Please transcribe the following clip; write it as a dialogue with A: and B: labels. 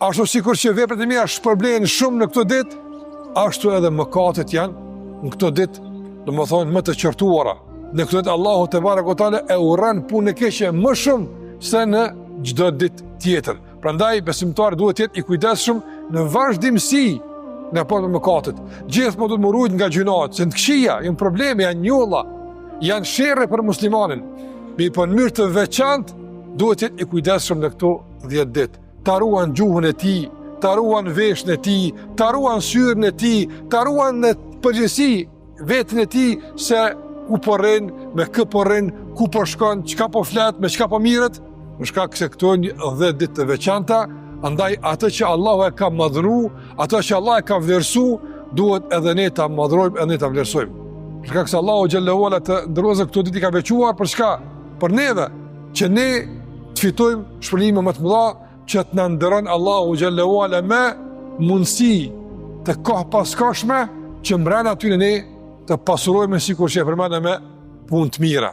A: ashtu sikur që veprat e mira shpërblehen shumë në këtë ditë, ashtu edhe mëkatet janë në këtë ditë, domethënë më të qortuara. Në këtë ditë Allahu te barekote e urren punën e keqe më shumë se në çdo ditë tjetër. Prandaj besimtari duhet të jetë i kujdesshëm në vazhdimsi në raport me mëkatet. Gjithmonë duhet të ruhet nga gjunat, se të këqija janë probleme, janë njolla, janë sherrë për muslimanin. Mi po në mënyrë të veçantë duhet të jetë i kujdesshëm në këto 10 ditë. Ta ruan gjuhën e tij, ta ruan veshën e tij, ta ruan syrin e tij, ta ruan në përgjithësi veten e tij se ku po rrin, me kë po rrin, ku po shkon, çka po flet, me çka po mirret, për shkak se këto janë 10 ditë të veçanta, andaj atë që Allahu e ka madhru, atë që Allah e ka vlerësu, duhet edhe ne ta madhrojmë, edhe ne ta vlerësojmë. Për shkak se Allahu xhallahu ala të ndërozë këto ditë i ka veçuar për çka? Për neve, që ne të fitojmë shpërblime më të mëdha, që të na ndëron Allahu xhallahu ala me mundësi të kohë paskashme, që mbrana aty ne të pasurohemi sikur që e përmendëm me punë të mira.